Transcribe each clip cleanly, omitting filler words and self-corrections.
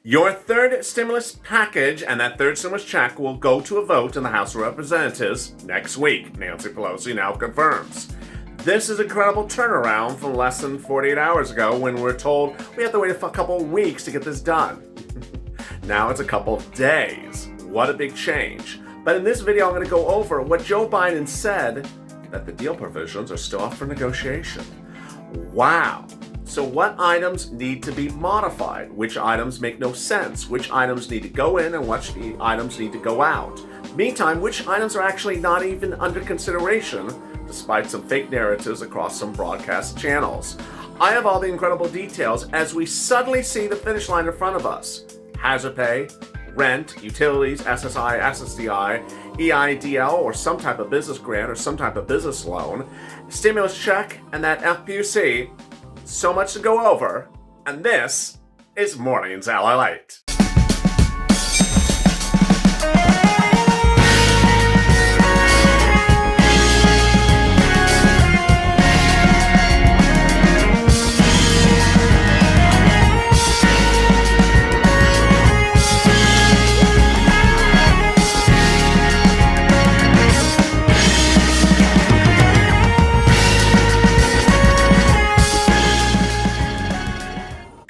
Your third stimulus package and that third stimulus check will go to a vote in the House of Representatives next week, Nancy Pelosi now confirms. This is an incredible turnaround from less than 48 hours ago when we were told we have to wait a couple of weeks to get this done. Now it's a couple of days. What a big change. But in this video, I'm going to go over what Joe Biden said, that the deal provisions are still up for negotiation. Wow. So what items need to be modified? Which items make no sense? Which items need to go in and which items need to go out? Meantime, which items are actually not even under consideration, despite some fake narratives across some broadcast channels? I have all the incredible details as we suddenly see the finish line in front of us. Hazard pay, rent, utilities, SSI, SSDI, EIDL, or some type of business grant or some type of business loan, stimulus check, and that FPC. So much to go over, and this is Mornings LALATE.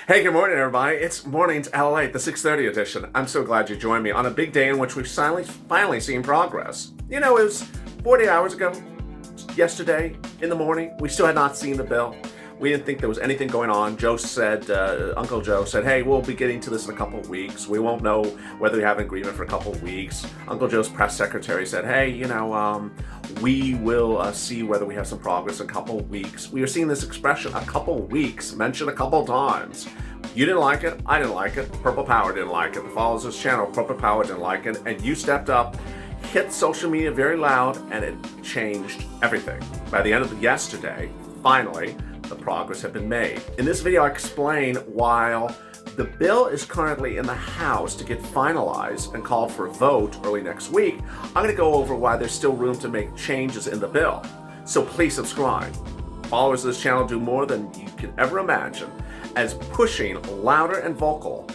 Hey, good morning, everybody. It's Mornings LALATE, the 6:30 edition. I'm so glad you joined me on a big day in which we've finally seen progress. You know, it was 48 hours ago, yesterday in the morning. We still had not seen the bill. We didn't think there was anything going on. Joe said, Uncle Joe said, hey, we'll be getting to this in a couple of weeks. We won't know whether we have an agreement for a couple of weeks. Uncle Joe's press secretary said, hey, we will see whether we have some progress in a couple of weeks. We are seeing this expression, a couple of weeks, mentioned a couple of times. You didn't like it, I didn't like it, Purple Power didn't like it, the followers of this channel, Purple Power didn't like it, and you stepped up, hit social media very loud, and it changed everything. By the end of yesterday, finally, the progress had been made. In this video, I explain while the bill is currently in the House to get finalized and called for a vote early next week, I'm going to go over why there's still room to make changes in the bill. So please subscribe. Followers of this channel do more than you can ever imagine as pushing louder and vocal.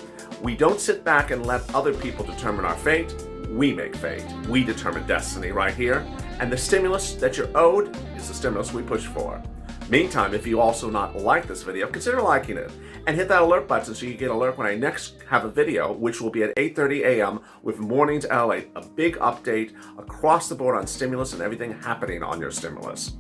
We don't sit back and let other people determine our fate. We make fate. We determine destiny right here. And the stimulus that you're owed is the stimulus we push for. Meantime, if you also not like this video, consider liking it and hit that alert button so you get alert when I next have a video, which will be at 8:30 a.m. with Mornings LALATE, a big update across the board on stimulus and everything happening on your stimulus.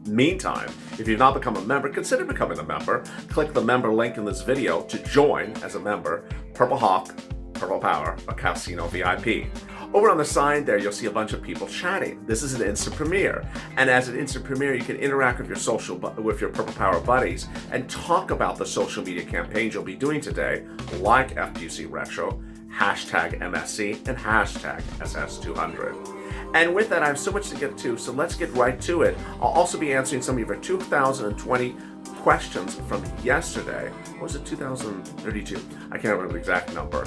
Meantime, if you've not become a member, consider becoming a member. Click the member link in this video to join as a member, Purple Hawk, Purple Power, or Casino VIP. Over on the side there, you'll see a bunch of people chatting. This is an instant premiere. And as an instant premiere, you can interact with your Purple Power buddies and talk about the social media campaigns you'll be doing today, like FPC Retro, hashtag MSC, and hashtag SS200. And with that, I have so much to get to, so let's get right to it. I'll also be answering some of your 2020 questions from yesterday. What was it, 2032? I can't remember the exact number.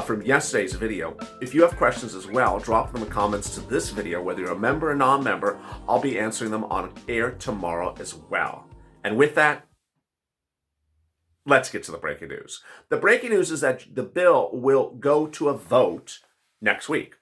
From yesterday's video. If you have questions as well, drop them in the comments to this video, whether you're a member or non-member. I'll be answering them on air tomorrow as well. And with that, let's get to the breaking news. The breaking news is that the bill will go to a vote next week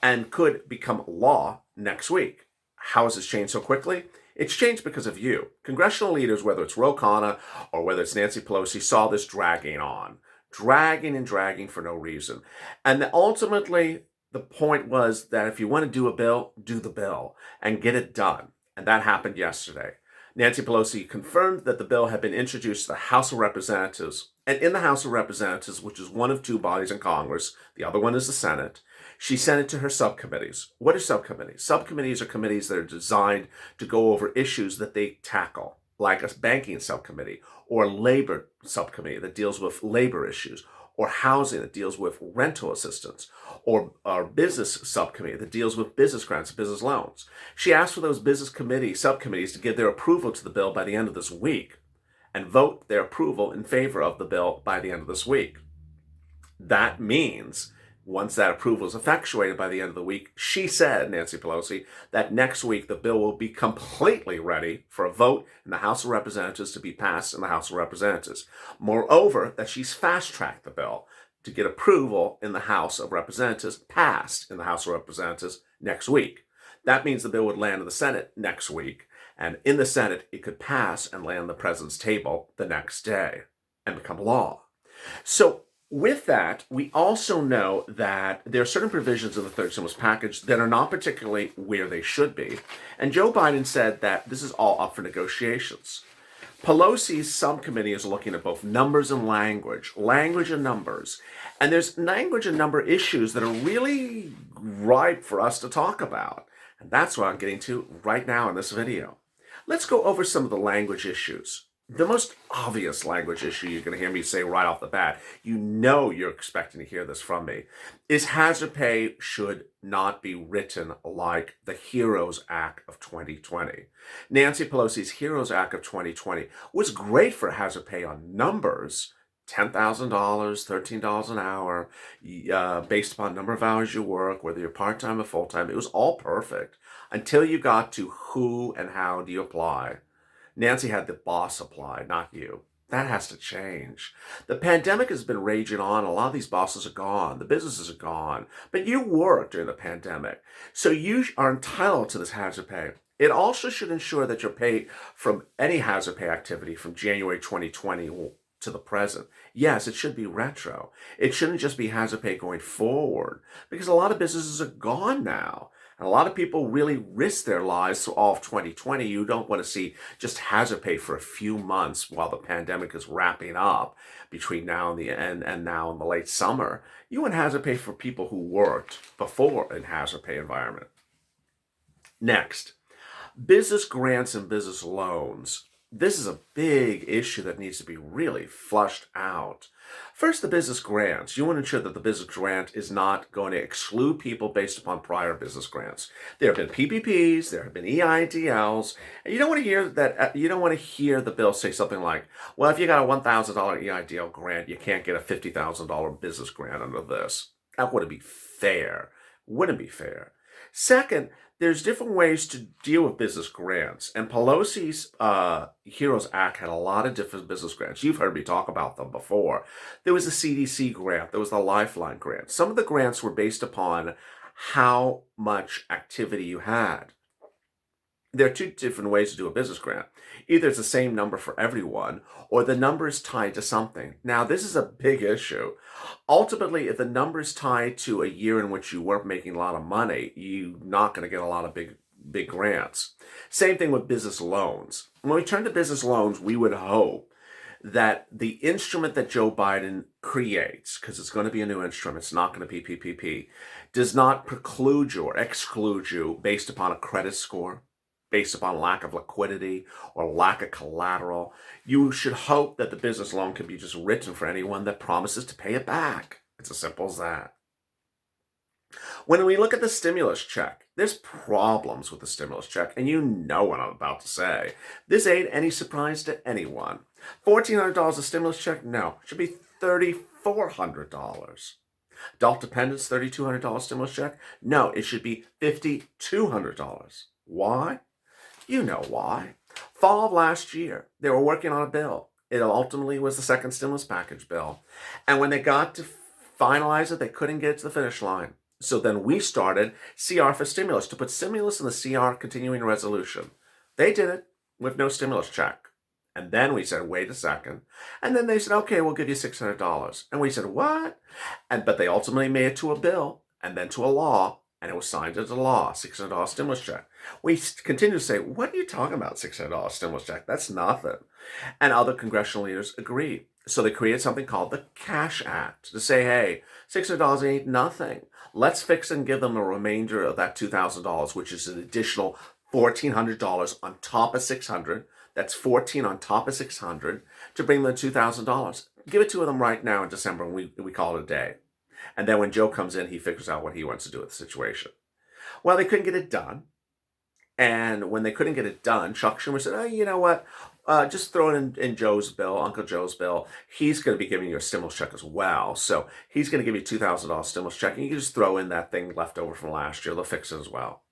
and could become law next week. How has this changed so quickly? It's changed because of you. Congressional leaders, whether it's Ro Khanna or whether it's Nancy Pelosi, saw this dragging on. Dragging and dragging for no reason. And ultimately, the point was that if you want to do a bill, do the bill and get it done. And that happened yesterday. Nancy Pelosi confirmed that the bill had been introduced to the House of Representatives. And in the House of Representatives, which is one of two bodies in Congress, the other one is the Senate, she sent it to her subcommittees. What are subcommittees? Subcommittees are committees that are designed to go over issues that they tackle, like a banking subcommittee or a labor subcommittee that deals with labor issues, or housing that deals with rental assistance, or our business subcommittee that deals with business grants and business loans. She asked for those business subcommittees to give their approval to the bill by the end of this week and vote their approval in favor of the bill by the end of this week. That means once that approval is effectuated by the end of the week, she said, Nancy Pelosi, that next week the bill will be completely ready for a vote in the House of Representatives to be passed in the House of Representatives. Moreover, that she's fast-tracked the bill. to get approval in the House of Representatives, passed in the House of Representatives next week. That means the bill would land in the Senate next week, and in the Senate, it could pass and land on the president's table the next day and become law. So with that, we also know that there are certain provisions of the third stimulus package that are not particularly where they should be. And Joe Biden said that this is all up for negotiations. Pelosi's subcommittee is looking at both numbers and language and numbers. And there's language and number issues that are really ripe for us to talk about. And that's what I'm getting to right now in this video. Let's go over some of the language issues. The most obvious language issue you're going to hear me say right off the bat, you know you're expecting to hear this from me, is hazard pay should not be written like the HEROES Act of 2020. Nancy Pelosi's HEROES Act of 2020 was great for hazard pay on numbers, $10,000, $13 an hour, based upon number of hours you work, whether you're part-time or full-time. It was all perfect until you got to who and how do you apply. Nancy had the boss apply, not you. That has to change. The pandemic has been raging on. A lot of these bosses are gone. The businesses are gone. But you worked during the pandemic. So you are entitled to this hazard pay. It also should ensure that you're paid from any hazard pay activity from January 2020 to the present. Yes, it should be retro. It shouldn't just be hazard pay going forward, because a lot of businesses are gone now. And a lot of people really risk their lives through all of 2020. You don't want to see just hazard pay for a few months while the pandemic is wrapping up between now and the end and now in the late summer. You want hazard pay for people who worked before in hazard pay environment. Next, business grants and business loans. This is a big issue that needs to be really flushed out. First, the business grants. You want to ensure that the business grant is not going to exclude people based upon prior business grants. There have been PPPs, there have been EIDLs, and you don't want to hear that. You don't want to hear the bill say something like, "Well, if you got a $1,000 EIDL grant, you can't get a $50,000 business grant under this." That wouldn't be fair. Wouldn't be fair. Second, there's different ways to deal with business grants. And Pelosi's HEROES Act had a lot of different business grants. You've heard me talk about them before. There was the CDC grant. There was the Lifeline grant. Some of the grants were based upon how much activity you had. There are two different ways to do a business grant. Either it's the same number for everyone, or the number is tied to something. Now, this is a big issue. Ultimately, if the number is tied to a year in which you weren't making a lot of money, you're not going to get a lot of big grants. Same thing with business loans. When we turn to business loans, we would hope that the instrument that Joe Biden creates, because it's going to be a new instrument, it's not going to be PPP, does not preclude you or exclude you based upon a credit score, based upon lack of liquidity or lack of collateral. You should hope that the business loan can be just written for anyone that promises to pay it back. It's as simple as that. When we look at the stimulus check, there's problems with the stimulus check, and you know what I'm about to say. This ain't any surprise to anyone. $1,400 a stimulus check? No, it should be $3,400. Adult dependents, $3,200 stimulus check? No, it should be $5,200. Why? You know why. Fall of last year, they were working on a bill. It ultimately was the second stimulus package bill. And when they got to finalize it, they couldn't get it to the finish line. So then we started CR for stimulus, to put stimulus in the CR continuing resolution. They did it with no stimulus check. And then we said, wait a second. And then they said, okay, we'll give you $600. And we said, what? But they ultimately made it to a bill and then to a law. And it was signed into law, $600 stimulus check. We continue to say, what are you talking about, $600 stimulus check? That's nothing. And other congressional leaders agreed. So they created something called the Cash Act to say, hey, $600 ain't nothing. Let's fix and give them a remainder of that $2,000, which is an additional $1,400 on top of $600. That's $1,400 on top of $600 to bring them $2,000. Give it to them right now in December, and we call it a day. And then when Joe comes in, he figures out what he wants to do with the situation. Well, they couldn't get it done. And when they couldn't get it done, Chuck Schumer said, oh, you know what? Just throw it in Joe's bill, Uncle Joe's bill. He's going to be giving you a stimulus check as well. So he's going to give you $2,000 stimulus check. And you can just throw in that thing left over from last year. They'll fix it as well.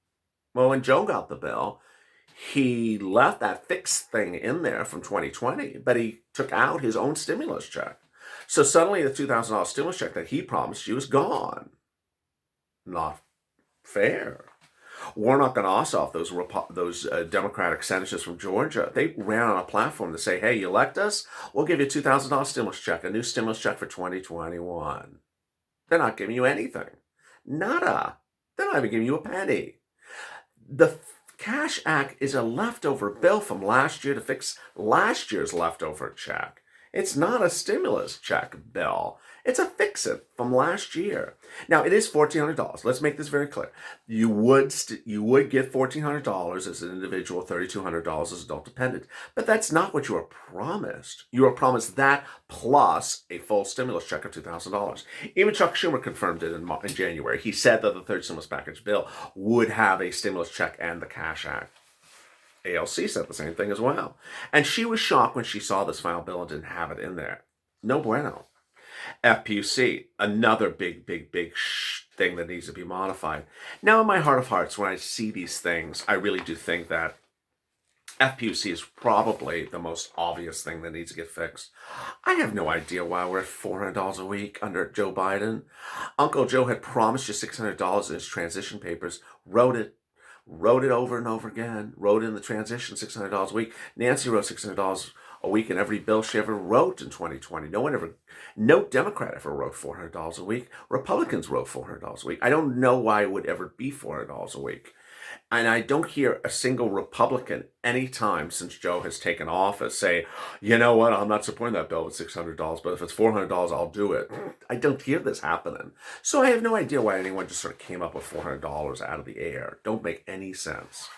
Well, when Joe got the bill, he left that fixed thing in there from 2020, but he took out his own stimulus check. So suddenly the $2,000 stimulus check that he promised you is gone. Not fair. Warnock and Ossoff, those Democratic senators from Georgia, they ran on a platform to say, hey, you elect us, we'll give you a $2,000 stimulus check, a new stimulus check for 2021. They're not giving you anything. Nada. They're not even giving you a penny. The Cash Act is a leftover bill from last year to fix last year's leftover check. It's not a stimulus check bill. It's a fix-it from last year. Now, it is $1,400. Let's make this very clear. You would get $1,400 as an individual, $3,200 as adult dependent. But that's not what you were promised. You were promised that plus a full stimulus check of $2,000. Even Chuck Schumer confirmed it in January. He said that the third stimulus package bill would have a stimulus check and the Cash Act. ALC said the same thing as well. And she was shocked when she saw this final bill and didn't have it in there. No bueno. FPUC, another big thing that needs to be modified. Now, in my heart of hearts, when I see these things, I really do think that FPUC is probably the most obvious thing that needs to get fixed. I have no idea why we're at $400 a week under Joe Biden. Uncle Joe had promised you $600 in his transition papers, wrote it over and over again, wrote in the transition $600 a week. Nancy wrote $600 a week in every bill she ever wrote in 2020. No Democrat ever wrote $400 a week. Republicans wrote $400 a week. I don't know why it would ever be $400 a week. And I don't hear a single Republican anytime since Joe has taken office say, you know what, I'm not supporting that bill with $600, but if it's $400, I'll do it. I don't hear this happening. So I have no idea why anyone just sort of came up with $400 out of the air. Don't make any sense.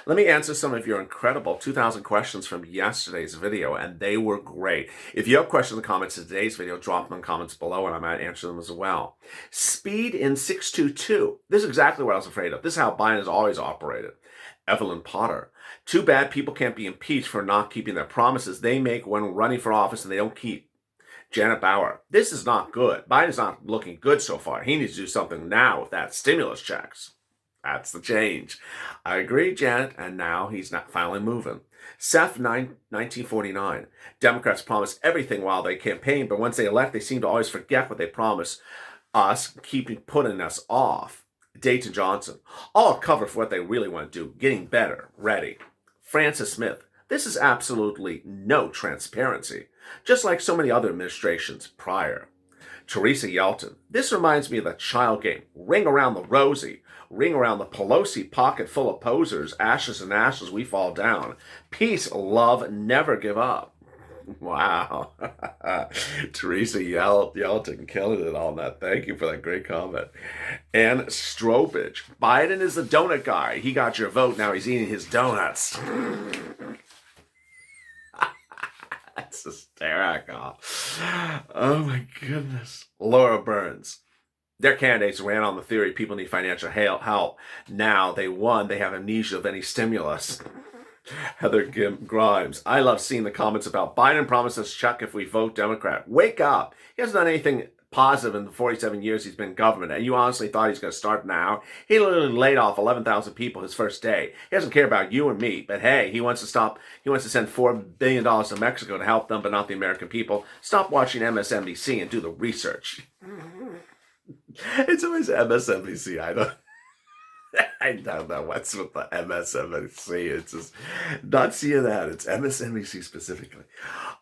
Let me answer some of your incredible 2,000 questions from yesterday's video, and they were great. If you have questions and comments in today's video, drop them in the comments below, and I might answer them as well. Speed in 622. This is exactly what I was afraid of. This is how Biden has always operated. Evelyn Potter. Too bad people can't be impeached for not keeping their promises they make when running for office and they don't keep. Janet Bauer. This is not good. Biden's not looking good so far. He needs to do something now with that stimulus checks. That's the change. I agree, Janet, and now he's not finally moving. Seth, 1949. Democrats promise everything while they campaign, but once they elect, they seem to always forget what they promise us, putting us off. Dayton Johnson. All cover for what they really want to do, getting better, ready. Francis Smith. This is absolutely no transparency, just like so many other administrations prior. Teresa Yelton. This reminds me of the child game. Ring around the Rosie. Ring around the Pelosi pocket full of posers. Ashes and ashes, we fall down. Peace, love, never give up. Wow. Teresa Yelton killing it on that. Thank you for that great comment. And Strobridge. Biden is the donut guy. He got your vote. Now he's eating his donuts. That's hysterical. Oh my goodness. Laura Burns. Their candidates ran on the theory people need financial help. Now they won. They have amnesia of any stimulus. Heather Grimes. I love seeing the comments about Biden promises Chuck if we vote Democrat. Wake up. He hasn't done anything positive in the 47 years he's been in government, and you honestly thought he's going to start now? He literally laid off 11,000 people his first day. He doesn't care about you and me, but hey, he wants to send $4 billion to Mexico to help them, but not the American people. Stop watching MSNBC and do the research. It's always MSNBC. I don't know what's with the MSNBC. It's just not CNN. It's MSNBC specifically.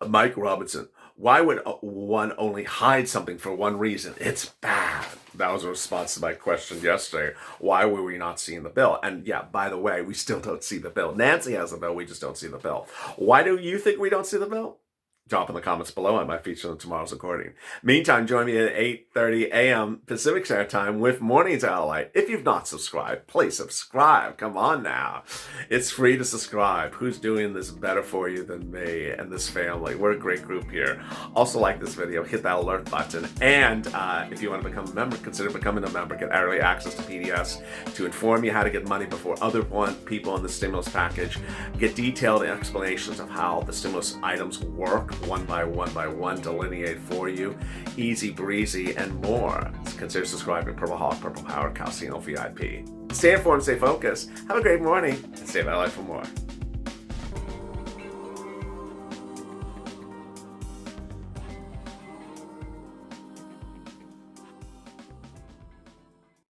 Mike Robinson. Why would one only hide something for one reason? It's bad. That was a response to my question yesterday. Why were we not seeing the bill? And yeah, by the way, we still don't see the bill. Nancy has the bill. We just don't see the bill. Why do you think we don't see the bill? Drop in the comments below. I might feature on tomorrow's recording. Meantime, join me at 8:30 a.m. Pacific Standard Time with Mornings LALATE. If you've not subscribed, please subscribe. Come on now. It's free to subscribe. Who's doing this better for you than me and this family? We're a great group here. Also like this video, hit that alert button. And if you want to become a member, consider becoming a member. Get early access to PDFs to inform you how to get money before other people in the stimulus package. Get detailed explanations of how the stimulus items work. One by one, delineate for you, easy breezy, and more. Consider subscribing. Purple Hawk, Purple Power, Calcino VIP. Stay informed, stay focused. Have a great morning, and stay my life for more.